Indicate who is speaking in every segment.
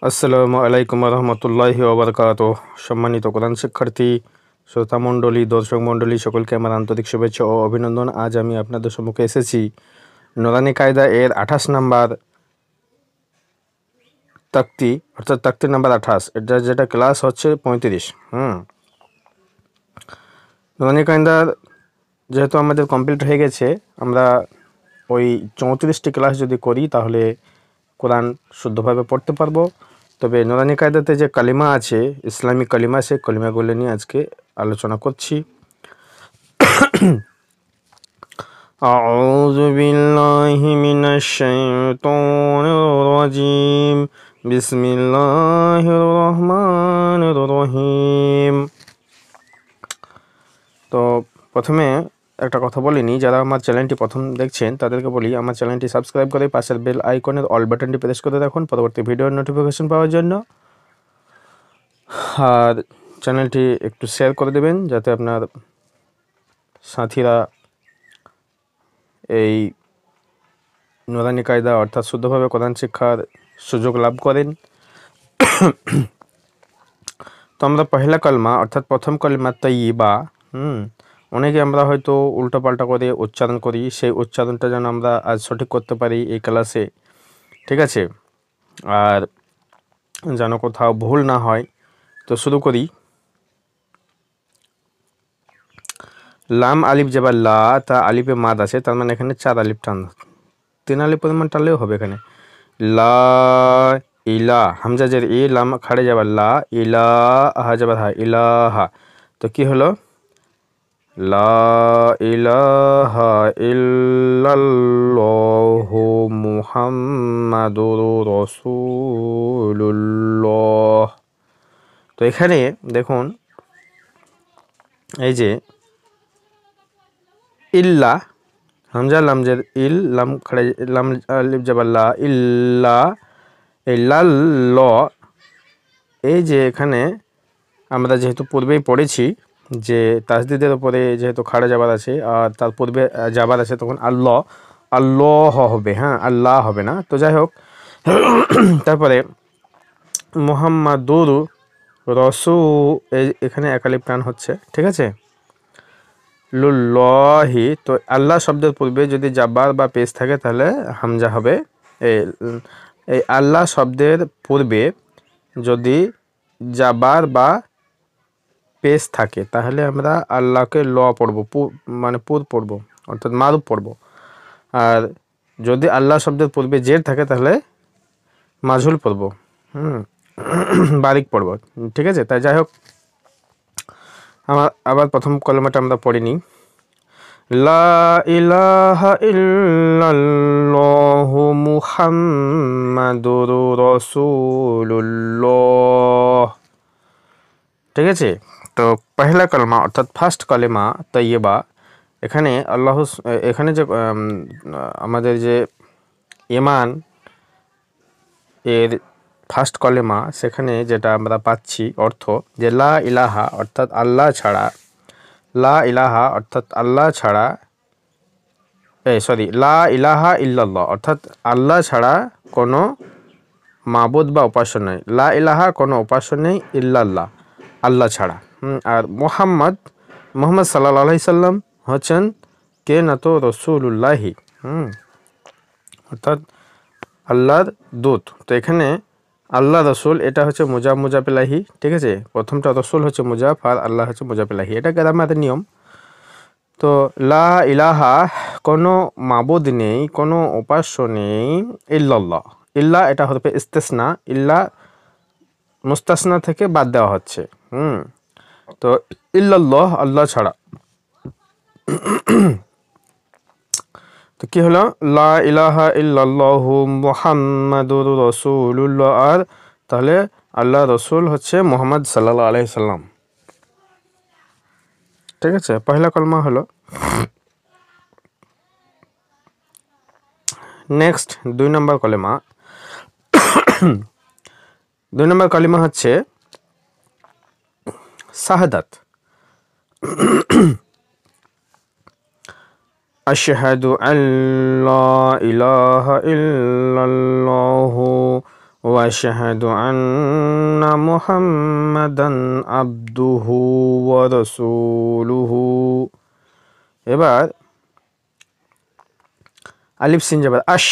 Speaker 1: আসসালামু আলাইকুম রহমতুল্লাহি ওবরকাতুহ। সম্মানিত কোরআন শিক্ষার্থী, শ্রোতা মণ্ডলী, দর্শক মণ্ডলী, সকলকে আমার আন্তরিক শুভেচ্ছা ও অভিনন্দন। আজ আমি আপনাদের সম্মুখে এসেছি নুরানী কায়দা এর 28 নাম্বার তাক্তি, অর্থাৎ তাক্তি নাম্বার 28, এটা যেটা ক্লাস হচ্ছে 35। নুরানী কায়দার যেহেতু আমাদের কমপ্লিট হয়ে গেছে, আমরা ওই 34টি ক্লাস যদি করি তাহলে কোরআন শুদ্ধভাবে পড়তে পারবো। তবে নুরানী কায়দাতে যে কালিমা আছে, ইসলামিক কালিমা, সেই কালিমাগুলো নিয়ে আজকে আলোচনা করছি। আউযু বিল্লাহি মিনাশ শাইতানির রাজিম। বিসমিল্লাহির রহমানির রহিম। তো প্রথমে একটা কথা বলিনি, যারা আমার চ্যানেলটি প্রথম দেখছেন তাদেরকে বলি, আমার চ্যানেলটি সাবস্ক্রাইব করে পাশের বেল আইকনের অল বাটনটি প্রেস করে রাখুন পরবর্তী ভিডিওর নোটিফিকেশন পাওয়ার জন্য। আর চ্যানেলটি একটু শেয়ার করে দেবেন যাতে আপনার সাথীরা এই নুরানী কায়দা অর্থাৎ শুদ্ধভাবে কোরআন শিক্ষার সুযোগ লাভ করেন। তো আমরা পহেলা কলমা অর্থাৎ প্রথম কলমা তাইয়্যিবা, অনেকে আমরা হয়তো উল্টোপাল্টা করে উচ্চারণ করি, সেই উচ্চারণটা যেন আমরা আজ সঠিক করতে পারি এই ক্লাসে, ঠিক আছে? আর যেন কোথাও ভুল না হয়। তো শুরু করি। লাম আলিফ যেবার লা, তা আলিফে মাদ আছে, তার মানে এখানে 4 আলিফ টান, 3 আলিফ পরিমাণ টানলেও হবে। এখানে লা ইলা, হামজা জের ই, লাম খাড়ে যাবার লা, ইলা হা যাবার হা, ইলাহা। তো কি হলো? লা ইলাহা ইল্লাল্লাহু মুহাম্মাদুর রাসূলুল্লাহ। তো এখানে দেখুন, এই যে ইল্লা, হামজা লাম জের ইল, লাম খাড়ে, লাম আলিফ যাবার লা, ইল্লা, ইল্লাল্ল। এই যে এখানে আমরা যেহেতু পূর্বেই পড়েছি যে তাসদিদের উপরে যেহেতু খাড়া যাবার আছে আর তার পূর্বে যাবার আছে, তখন আল্লাহ আল্লাহ হবে, হ্যাঁ, আল্লাহ হবে না। তো যাই হোক, তারপরে মুহাম্মাদুর রসু, এখানে একালিফ টান হচ্ছে, ঠিক আছে? লুল্লাহি, তো আল্লাহ শব্দের পূর্বে যদি জাবার বা পেশ থাকে তাহলে হামজা হবে। এই আল্লাহ শব্দের পূর্বে যদি জাবার বা পেশ থাকে তাহলে আমরা আল্লাহকে ল পড়ব, মানে পুর পড়ব, অর্থাৎ মারুফ পড়ব। আর যদি আল্লাহ শব্দের পূর্বে জের থাকে তাহলে মাজহুল পড়ব, বারিক পড়ব, ঠিক আছে? তাই যাই হোক, আবার প্রথম কলমাটা আমরা পড়িনি। লা ইলাহা ইল্লাল্লাহু মুহাম্মাদুর রাসূলুল্লাহ, ঠিক আছে? তো পহেলা কলমা অর্থাৎ ফার্স্ট কলেমা তাইয়্যিবা, এখানে এখানে যে আমাদের যে ঈমান এর ফার্স্ট কলেমা, সেখানে যেটা আমরা পাচ্ছি অর্থ, যে লা ইলাহা অর্থাৎ আল্লাহ ছাড়া, লা ইলাহা অর্থাৎ আল্লাহ ছাড়া, লা ইলাহা ইল্লাল্লাহ অর্থাৎ আল্লাহ ছাড়া কোনো মাবুদ বা উপাস্য নেই। লা ইলাহা কোনো উপাস্য নেই, ইল্লাল্লাহ আল্লাহ ছাড়া। আর মোহাম্মদ সাল্লাল্লাহু আলাইহি সাল্লাম হচ্ছেন কে না তো রসুলুল্লাহি, অর্থাৎ আল্লাহর দূত। তো এখানে আল্লাহ রসুল, এটা হচ্ছে মুজাফ ইলাহি, ঠিক আছে? প্রথমটা রসুল হচ্ছে মুজাফ আর আল্লাহ হচ্ছে মুজাফ ইলাহি, এটা গ্রামারের নিয়ম। তো লা ইলাহা কোনো মাবুদ নেই, কোনো উপাস্য নেই, ইল্লাল্লাহ, ইল্লা এটা হরফে ইস্তেসনা, ইল্লা মুস্তাসনা থেকে বাদ দেওয়া হচ্ছে। তো ইল্লাল্লাহ আল্লাহ ছাড়া। তো কি হলো? লা ইলাহা ইল্লাল্লাহু মুহাম্মাদুর রাসূলুল্লাহ, আর তাহলে আল্লাহ রসুল হচ্ছে মুহাম্মদ সাল্লাল্লাহু আলাইহি সাল্লাম, ঠিক আছে? পহেলা কলমা হলো। নেক্সট 2 নম্বর কলেমা। 2 নম্বর কলিমা হচ্ছে শাহাদাত। আশহাদু আল্লা ইলাহা ইল্লাল্লাহু وأشهد أن محمدا عبده ورسوله। এবার আলিফ সিন জবর আশ,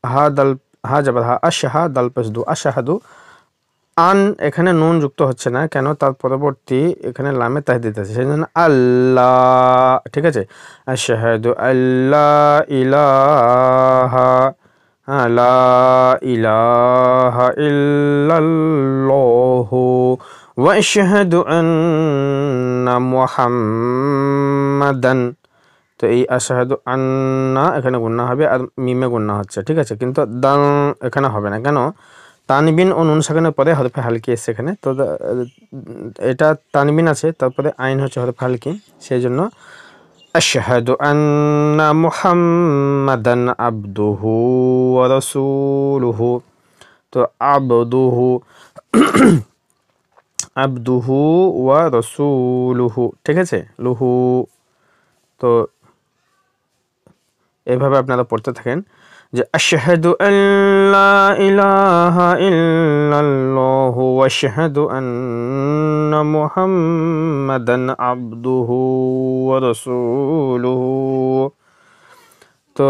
Speaker 1: হা দাল, হা জবর হা, আশ হা দাল পেশ দু, আশহাদু। আন এখানে নুন যুক্ত হচ্ছে না কেন, তার পরবর্তী এখানে লামে তাহদিদ আছে, সেই জন্য আল্লাহ, ঠিক আছে। আশহাদু আল্লা ইলাহা, হ্যাঁ, লা ইলাহা ইল্লাল্লাহু ওয়া আশহাদু আন্না মুহাম্মাদান। তো এই আশহাদু আন্না এখানে গুন্না হবে আর মিমে গুন্না হচ্ছে, ঠিক আছে, কিন্তু দাল এখানে হবে না কেন, তানবিন ও নুন সাকিনের পরে হরফে হালকি এসছে এখানে, তো এটা তানবিন আছে, তারপরে আইন হচ্ছে হরফে হালকি, সেই জন্য আশহাদু আন্না মুহাম্মাদান আবদুহু ওয়া রাসূলুহু। তো আবদুহু, আবদুহু ওয়া রাসূলুহু, ঠিক আছে, লুহু। তো এইভাবে আপনারা পড়তে থাকেন যে আশহাদু আল্লা ইলাহা ইল্লাল্লাহু ওয়া আশহাদু আন্না মুহাম্মাদান আবদুহু ওয়া রাসূলুহু। তো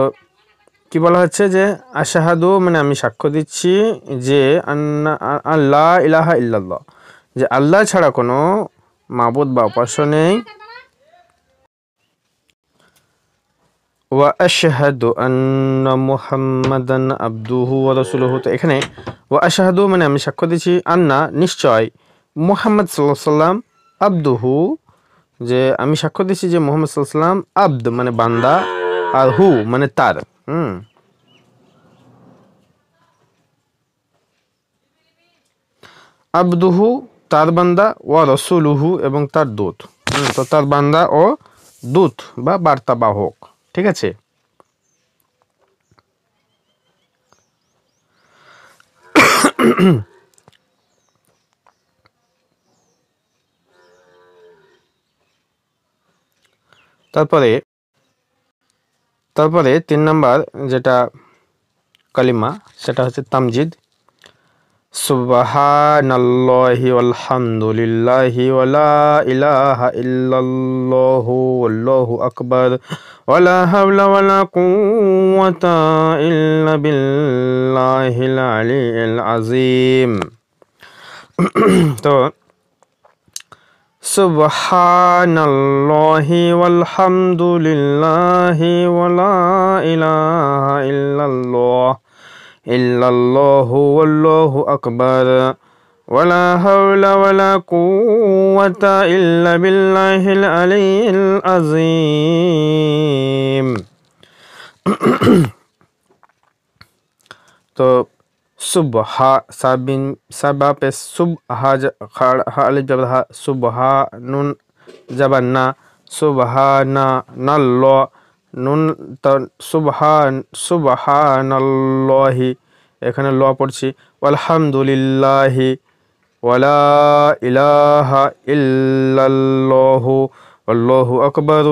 Speaker 1: কি বলা হচ্ছে যে আশহাদু মানে আমি সাক্ষ্য দিচ্ছি যে আন্না আল্লা ইলাহা ইল্লাল্লাহ, যে আল্লাহ ছাড়া কোনো মাবুদ বা উপাস্য নেই, ওয়া আশহাদু আন্না মুহাম্মাদান আবদুহু ওয়া রাসূলুহু। তো এখানে ওয়া আশহাদু মানে আমি সাক্ষ্য দিচ্ছি, আন্না নিশ্চয়, মুহাম্মদ সাল্লাল্লাহু আলাইহি সাল্লাম, আবদুহু যে আমি সাক্ষ্য দিচ্ছি যে মুহাম্মদ সাল্লাল্লাহু আলাইহি সাল্লাম, আবদ মানে বান্দা, আর হু মানে তার, আবদুহু তার বান্দা, ওয়া রাসূলুহু এবং তার দূত, তো তার বান্দা ও দূত বা বার্তাবাহক, ঠিক আছে। তারপরে 3 নাম্বার যেটা কালিমা সেটা হচ্ছে তামজিদ। সুবহানাল্লাহি ওয়ালহামদুলিল্লাহি ওয়ালা ইলাহা ইল্লাল্লাহু ওয়াল্লাহু আকবার ওয়ালা হাওলা ওয়ালা কুওয়াতা ইল্লা বিল্লাহিল আলিয়্যিল আযীম। তো সুবহানাল্লাহি ওয়ালহামদুলিল্লাহি ওয়ালা ইলাহা ইল্লাল্লাহু ওয়াল্লাহু আকবার ওয়ালা হাওলা ওয়ালা কুওয়াতা ইল্লা বিল্লাহিল আলিয়্যিল আযীম। তো সুবহা সাবিন সাবা पे সুবহা হা আলিফ জবর হা, সুবহা নুন জবর না, সুবহানা নাল্ল নুন সুবহানাল্লাহি এখানে ল পড়ছি, আলহামদুলিল্লাহি ওয়ালা ইলাহা ইল্লাল্লাহু আল্লাহু আকবার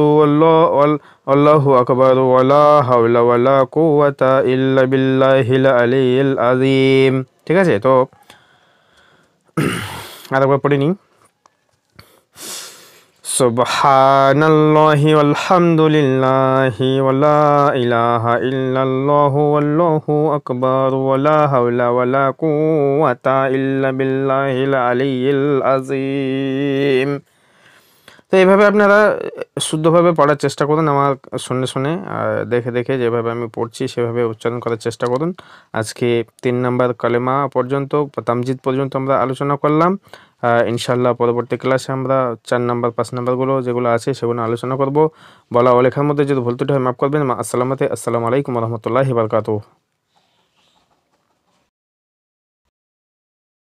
Speaker 1: আল্লাহু আকবার ওয়ালা হাওলা ওয়ালা কুওয়াতা ইল্লা বিল্লাহিল আলিয়্যিল আযীম, ঠিক আছে। তো আরেকবার পড়ে নিই। সুবহানাল্লাহি ওয়ালহামদুলিল্লাহি ওয়ালা ইলাহা ইল্লাল্লাহু আল্লাহু আকবার ওয়ালা হাওলা ওয়ালা কুওয়াতা ইল্লা বিল্লাহিল আলিয়্যিল আযীম। তো এইভাবে আপনারা শুদ্ধভাবে পড়ার চেষ্টা করুন, আমার শুনে শুনে দেখে দেখে যেভাবে আমি পড়ছি সেভাবে উচ্চারণ করার চেষ্টা করুন। আজকে 3 নাম্বার কালেমা পর্যন্ত, তামজিদ পর্যন্ত আমরা আলোচনা করলাম। ইনশাআল্লাহ পরবর্তী ক্লাসে আমরা 4 নাম্বার 5 নাম্বারগুলো যেগুলো আছে সেগুলো আলোচনা করব। বলা ও লেখার মধ্যে যদি ভুল ত্রুটি হয় মাফ করবেন। আসসালামু আলাইকুম ওয়া রাহমাতুল্লাহি ওয়া বারাকাতুহু।